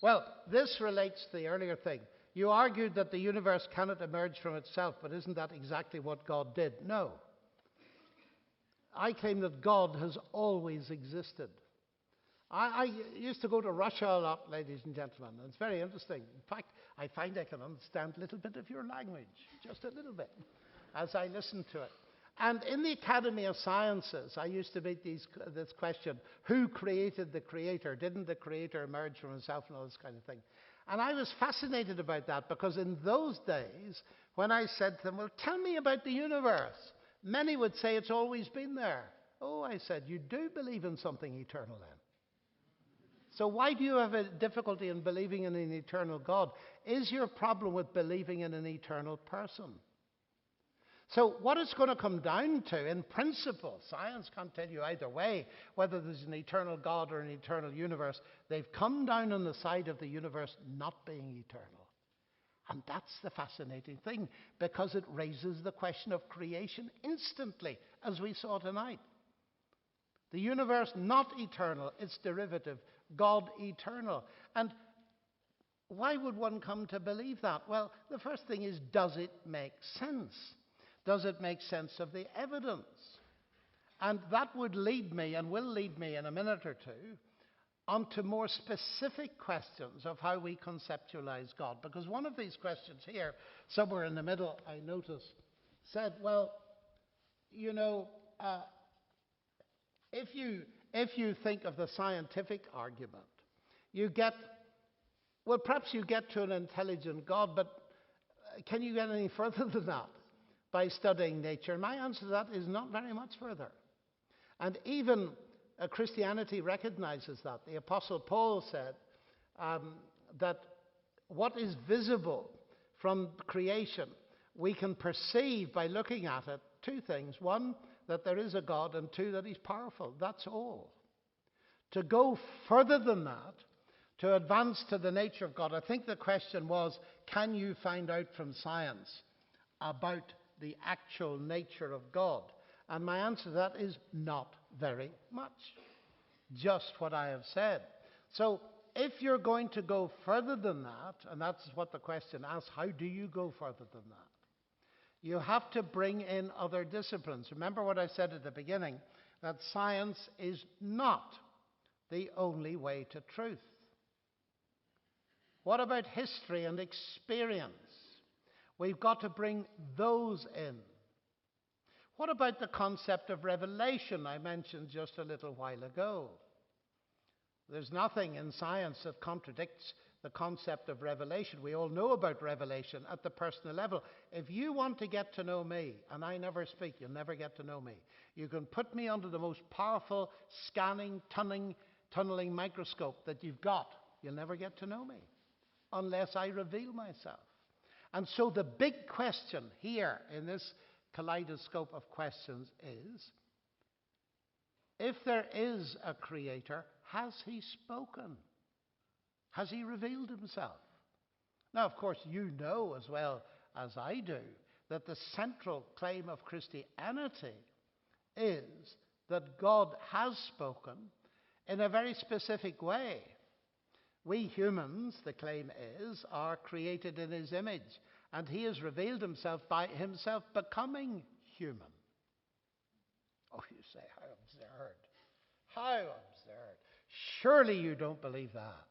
Well, this relates to the earlier thing. You argued that the universe cannot emerge from itself, but isn't that exactly what God did? No. I claim that God has always existed. I used to go to Russia a lot, ladies and gentlemen, and it's very interesting. In fact, I find I can understand a little bit of your language, just a little bit, as I listen to it. And in the Academy of Sciences, I used to meet this question, who created the creator? Didn't the creator emerge from himself and all this kind of thing? And I was fascinated about that because in those days, when I said to them, well, tell me about the universe, many would say it's always been there. Oh, I said, you do believe in something eternal then. So why do you have a difficulty in believing in an eternal God? Is your problem with believing in an eternal person? So what it's going to come down to, in principle, science can't tell you either way, whether there's an eternal God or an eternal universe. They've come down on the side of the universe not being eternal. And that's the fascinating thing, because it raises the question of creation instantly, as we saw tonight. The universe not eternal, its derivative, God eternal. And why would one come to believe that? Well, the first thing is, does it make sense? Does it make sense of the evidence? And that would lead me, and will lead me in a minute or two, onto more specific questions of how we conceptualize God. Because one of these questions here, somewhere in the middle, I noticed, said, well, you know, if you think of the scientific argument, you get, well, perhaps you get to an intelligent God, but can you get any further than that by studying nature? My answer to that is not very much further. And even Christianity recognizes that. The Apostle Paul said that what is visible from creation, we can perceive by looking at it two things. One, that there is a God, and two, that he's powerful. That's all. To go further than that, to advance to the nature of God, I think the question was, can you find out from science about the actual nature of God? And my answer to that is not very much. Just what I have said. So if you're going to go further than that, and that's what the question asks, how do you go further than that? You have to bring in other disciplines. Remember what I said at the beginning, that science is not the only way to truth. What about history and experience? We've got to bring those in. What about the concept of revelation I mentioned just a little while ago? There's nothing in science that contradicts the concept of revelation. We all know about revelation at the personal level. If you want to get to know me, and I never speak, you'll never get to know me. You can put me under the most powerful scanning, tunneling microscope that you've got. You'll never get to know me unless I reveal myself. And so the big question here in this kaleidoscope of questions is, if there is a creator, has he spoken? Has he revealed himself? Now, of course, you know as well as I do that the central claim of Christianity is that God has spoken in a very specific way. We humans, the claim is, are created in his image, and he has revealed himself by himself becoming human. Oh, you say, how absurd. How absurd. Surely you don't believe that.